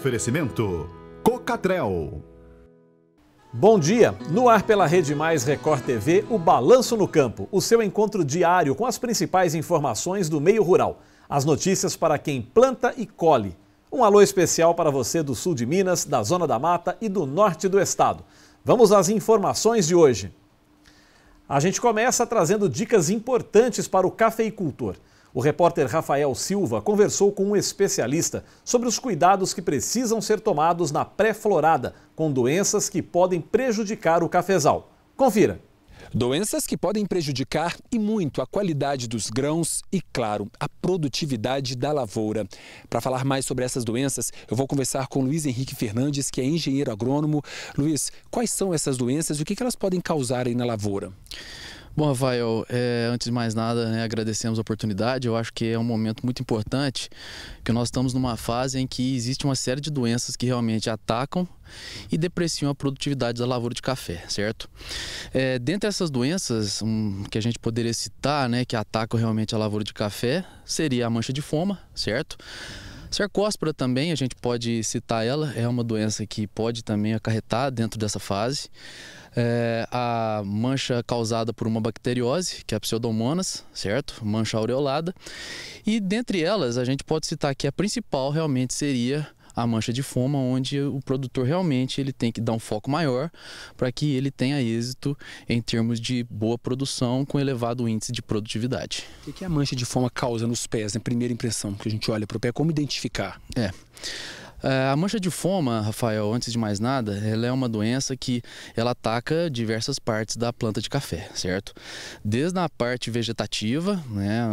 Oferecimento Cocatrel. Bom dia! No ar pela Rede Mais Record TV, o Balanço no Campo, o seu encontro diário com as principais informações do meio rural. As notícias para quem planta e colhe. Um alô especial para você do sul de Minas, da Zona da Mata e do norte do estado. Vamos às informações de hoje. A gente começa trazendo dicas importantes para o cafeicultor. O repórter Rafael Silva conversou com um especialista sobre os cuidados que precisam ser tomados na pré-florada, com doenças que podem prejudicar o cafezal. Confira. Doenças que podem prejudicar e muito a qualidade dos grãos e, claro, a produtividade da lavoura. Para falar mais sobre essas doenças, eu vou conversar com Luiz Henrique Fernandes, que é engenheiro agrônomo. Luiz, quais são essas doenças e o que elas podem causar aí na lavoura? Bom, Rafael, antes de mais nada, agradecemos a oportunidade. Eu acho que é um momento muito importante, que nós estamos numa fase em que existe uma série de doenças que realmente atacam e depreciam a produtividade da lavoura de café, certo? Dentre essas doenças que a gente poderia citar, que atacam realmente a lavoura de café, seria a mancha de foma, certo? Cercóspora também, a gente pode citar ela, é uma doença que pode também acarretar dentro dessa fase. A mancha causada por uma bacteriose, que é a Pseudomonas, certo? Mancha aureolada. E dentre elas, a gente pode citar que a principal realmente seria a mancha de foma, onde o produtor realmente ele tem que dar um foco maior para que ele tenha êxito em termos de boa produção com elevado índice de produtividade. O que a mancha de foma causa nos pés, na primeira impressão que a gente olha para o pé? Como identificar? A mancha de foma, Rafael, antes de mais nada, ela é uma doença que ela ataca diversas partes da planta de café, certo? Desde a parte vegetativa,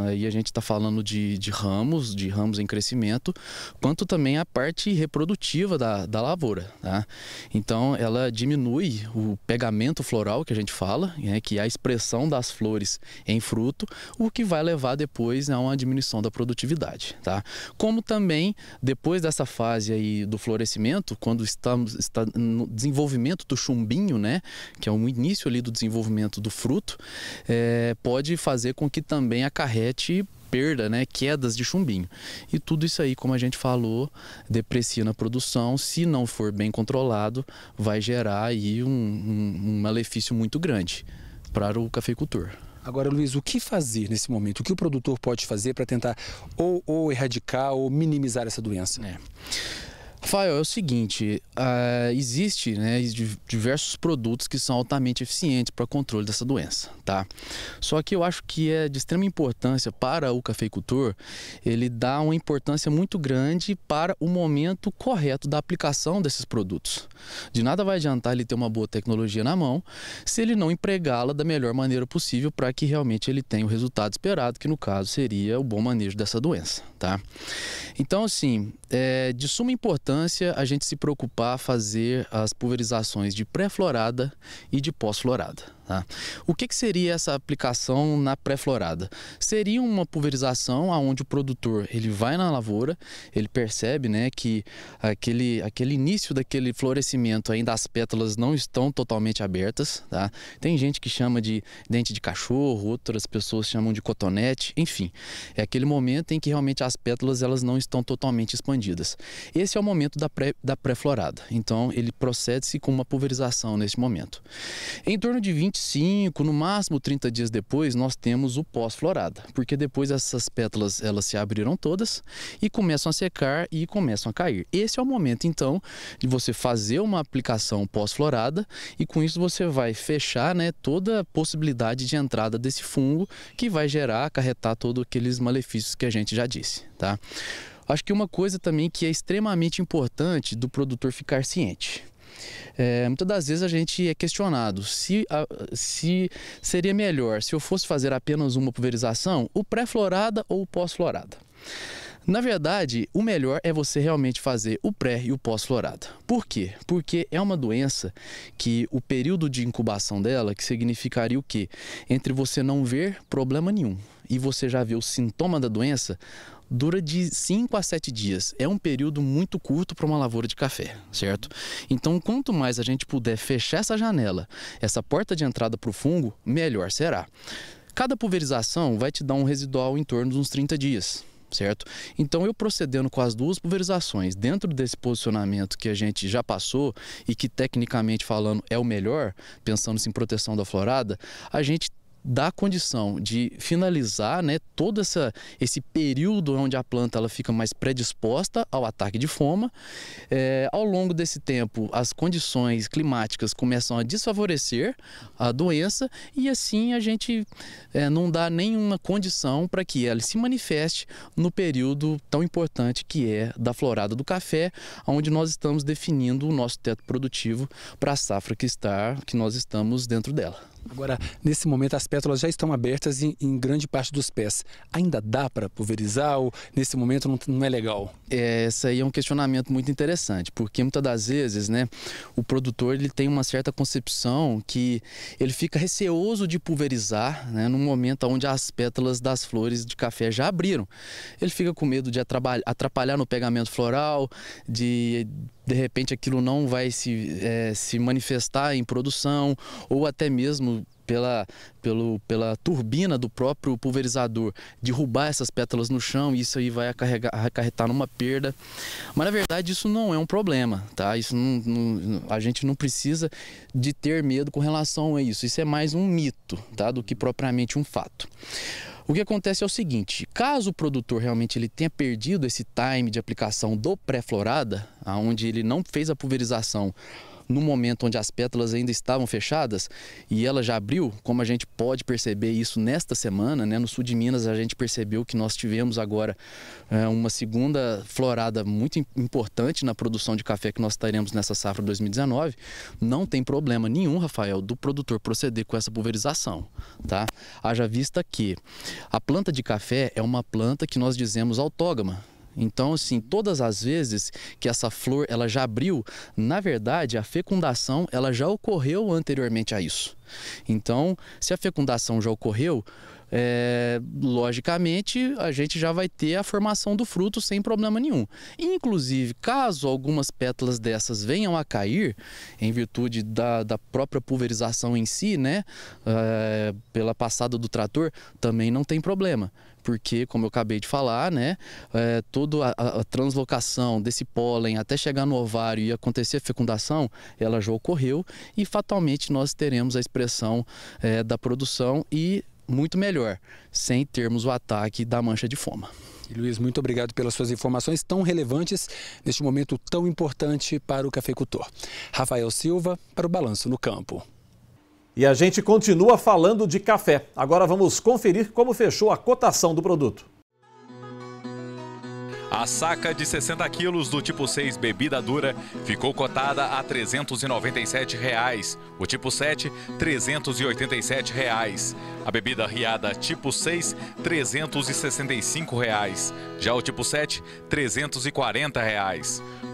aí a gente está falando de ramos em crescimento, quanto também a parte reprodutiva da lavoura, tá? Então, ela diminui o pegamento floral, que a gente fala, que é a expressão das flores em fruto, o que vai levar depois a uma diminuição da produtividade, tá? Como também, depois dessa fase aí do florescimento, quando está no desenvolvimento do chumbinho, que é o início ali do desenvolvimento do fruto, pode fazer com que também acarrete perda, quedas de chumbinho. E tudo isso aí, como a gente falou, deprecia na produção. Se não for bem controlado, vai gerar aí um malefício muito grande para o cafeicultor. Agora, Luiz, o que fazer nesse momento? O que o produtor pode fazer para tentar ou erradicar ou minimizar essa doença? Rafael, é o seguinte, existe diversos produtos que são altamente eficientes para o controle dessa doença, tá? Só que eu acho que é de extrema importância para o cafeicultor, ele dá uma importância muito grande para o momento correto da aplicação desses produtos. De nada vai adiantar ele ter uma boa tecnologia na mão, se ele não empregá-la da melhor maneira possível para que realmente ele tenha o resultado esperado, que no caso seria o bom manejo dessa doença, tá? Então, assim, de suma importância a gente se preocupar a fazer as pulverizações de pré-florada e de pós-florada, tá? O que seria essa aplicação na pré-florada? Seria uma pulverização onde o produtor ele vai na lavoura, ele percebe que aquele início daquele florescimento ainda as pétalas não estão totalmente abertas, tá? Tem gente que chama de dente de cachorro, outras pessoas chamam de cotonete, enfim, é aquele momento em que realmente as pétalas elas não estão totalmente expandidas. Esse é o momento da pré-florada, então ele procede-se com uma pulverização nesse momento. Em torno de 25, no máximo 30 dias depois, nós temos o pós-florada, porque depois essas pétalas elas se abriram todas e começam a secar e começam a cair. Esse é o momento, então, de você fazer uma aplicação pós-florada e com isso você vai fechar toda a possibilidade de entrada desse fungo que vai acarretar todos aqueles malefícios que a gente já disse, tá? Acho que uma coisa também que é extremamente importante do produtor ficar ciente. Muitas das vezes a gente é questionado se seria melhor se eu fosse fazer apenas uma pulverização, o pré-florada ou o pós-florada. Na verdade, o melhor é você realmente fazer o pré e o pós-florada. Por quê? Porque é uma doença que o período de incubação dela, que significaria o quê? Entre você não ver problema nenhum e você já ver o sintoma da doença, dura de 5 a 7 dias. É um período muito curto para uma lavoura de café, certo? Então, quanto mais a gente puder fechar essa janela, essa porta de entrada para o fungo, melhor será. Cada pulverização vai te dar um residual em torno de uns 30 dias. certo? Então, eu procedendo com as duas pulverizações, dentro desse posicionamento que a gente já passou e que, tecnicamente falando, é o melhor, pensando em proteção da florada, a gente dá condição de finalizar, né, todo esse período onde a planta ela fica mais predisposta ao ataque de foma. Ao longo desse tempo, as condições climáticas começam a desfavorecer a doença e assim a gente não dá nenhuma condição para que ela se manifeste no período tão importante que é da florada do café, onde nós estamos definindo o nosso teto produtivo para a safra que nós estamos dentro dela. Agora, nesse momento, as pétalas já estão abertas em grande parte dos pés. Ainda dá para pulverizar ou nesse momento não é legal? Esse aí é um questionamento muito interessante, porque muitas das vezes, né, o produtor ele tem uma certa concepção que ele fica receoso de pulverizar, né, no momento onde as pétalas das flores de café já abriram. Ele fica com medo de atrapalhar no pegamento floral, de repente aquilo não vai se manifestar em produção, ou até mesmo pela turbina do próprio pulverizador derrubar essas pétalas no chão, e isso aí vai acarretar numa perda. Mas na verdade isso não é um problema, tá? Isso a gente não precisa de ter medo com relação a isso. Isso é mais um mito, tá? Do que propriamente um fato. O que acontece é o seguinte: caso o produtor realmente ele tenha perdido esse time de aplicação do pré-florada, onde ele não fez a pulverização no momento onde as pétalas ainda estavam fechadas e ela já abriu, como a gente pode perceber isso nesta semana, né? No sul de Minas a gente percebeu que nós tivemos agora uma segunda florada muito importante na produção de café que nós teremos nessa safra 2019. Não tem problema nenhum, Rafael, do produtor proceder com essa pulverização, tá? Haja vista que a planta de café é uma planta que nós dizemos autógama. Então, assim, todas as vezes que essa flor ela já abriu, na verdade, a fecundação ela já ocorreu anteriormente a isso. Então, se a fecundação já ocorreu, logicamente, a gente já vai ter a formação do fruto sem problema nenhum. Inclusive, caso algumas pétalas dessas venham a cair, em virtude da própria pulverização em si, né, pela passada do trator, também não tem problema. Porque, como eu acabei de falar, né, toda a translocação desse pólen até chegar no ovário e acontecer a fecundação, ela já ocorreu e fatalmente nós teremos a expressão da produção e muito melhor, sem termos o ataque da mancha de foma. E, Luiz, muito obrigado pelas suas informações tão relevantes neste momento tão importante para o cafeicultor. Rafael Silva, para o Balanço no Campo. E a gente continua falando de café. Agora vamos conferir como fechou a cotação do produto. A saca de 60 quilos do tipo 6 bebida dura ficou cotada a R$ 397. O tipo 7, R$ 387. A bebida riada tipo 6, R$ 365. Já o tipo 7, R$ 340.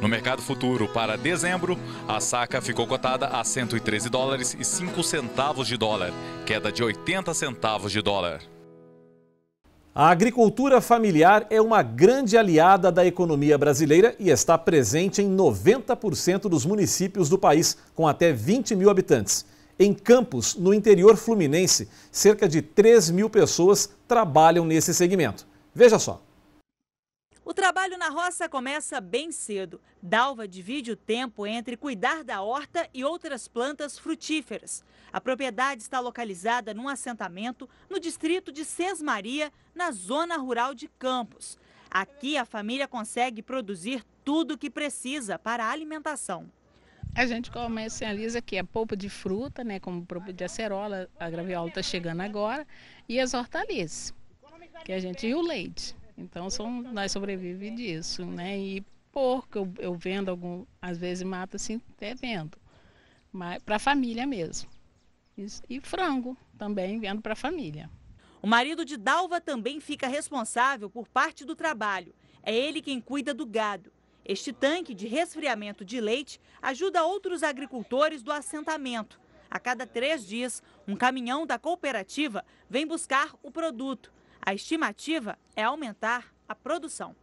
No mercado futuro para dezembro, a saca ficou cotada a $113,05, queda de 80 centavos de dólar. A agricultura familiar é uma grande aliada da economia brasileira e está presente em 90% dos municípios do país, com até 20 mil habitantes. Em Campos, no interior fluminense, cerca de 3 mil pessoas trabalham nesse segmento. Veja só. O trabalho na roça começa bem cedo. Dalva divide o tempo entre cuidar da horta e outras plantas frutíferas. A propriedade está localizada num assentamento no distrito de Sesmaria, na zona rural de Campos. Aqui a família consegue produzir tudo o que precisa para a alimentação. A gente comercializa aqui a polpa de fruta, né, como polpa de acerola, a graviola está chegando agora, e as hortaliças, e o leite. Então nós sobrevivemos disso, né? E porco eu vendo às vezes mato assim, até vendo, mas para a família mesmo. E frango também vendo para a família. O marido de Dalva também fica responsável por parte do trabalho. É ele quem cuida do gado. Este tanque de resfriamento de leite ajuda outros agricultores do assentamento. A cada 3 dias, um caminhão da cooperativa vem buscar o produto. A estimativa é aumentar a produção.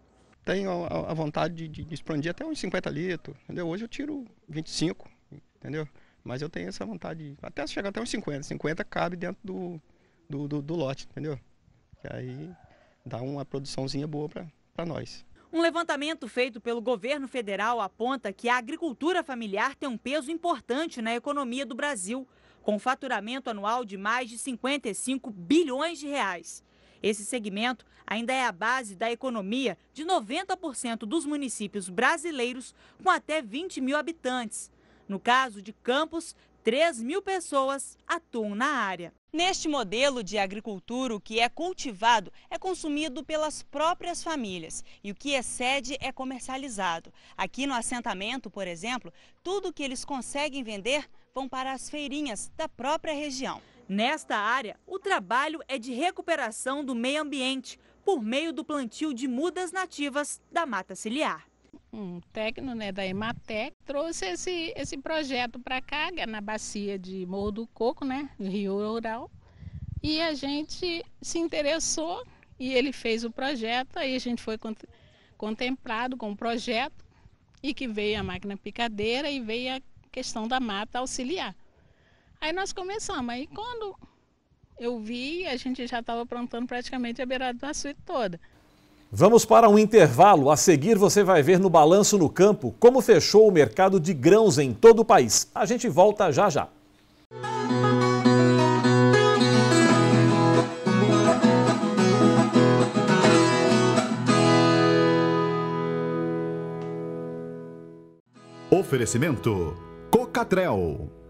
Tenho a vontade de expandir até uns 50 litros, entendeu? Hoje eu tiro 25, entendeu? Mas eu tenho essa vontade, até chegar até uns 50. 50 cabe dentro do lote, entendeu? E aí dá uma produçãozinha boa para nós. Um levantamento feito pelo governo federal aponta que a agricultura familiar tem um peso importante na economia do Brasil, com faturamento anual de mais de 55 bilhões de reais. Esse segmento ainda é a base da economia de 90% dos municípios brasileiros com até 20 mil habitantes. No caso de Campos, 3 mil pessoas atuam na área. Neste modelo de agricultura, o que é cultivado é consumido pelas próprias famílias e o que excede é comercializado. Aqui no assentamento, por exemplo, tudo que eles conseguem vender vão para as feirinhas da própria região. Nesta área, o trabalho é de recuperação do meio ambiente por meio do plantio de mudas nativas da mata ciliar. Um técnico, né, da Ematec trouxe esse projeto para cá, na bacia de Morro do Coco, né, no Rio Rural, e a gente se interessou e ele fez o projeto, aí a gente foi contemplado com o projeto e que veio a máquina picadeira e veio a questão da mata auxiliar. Aí nós começamos, aí quando eu vi, a gente já estava plantando praticamente a beirada do açude toda. Vamos para um intervalo. A seguir você vai ver no Balanço no Campo como fechou o mercado de grãos em todo o país. A gente volta já já. Oferecimento Cocatrel.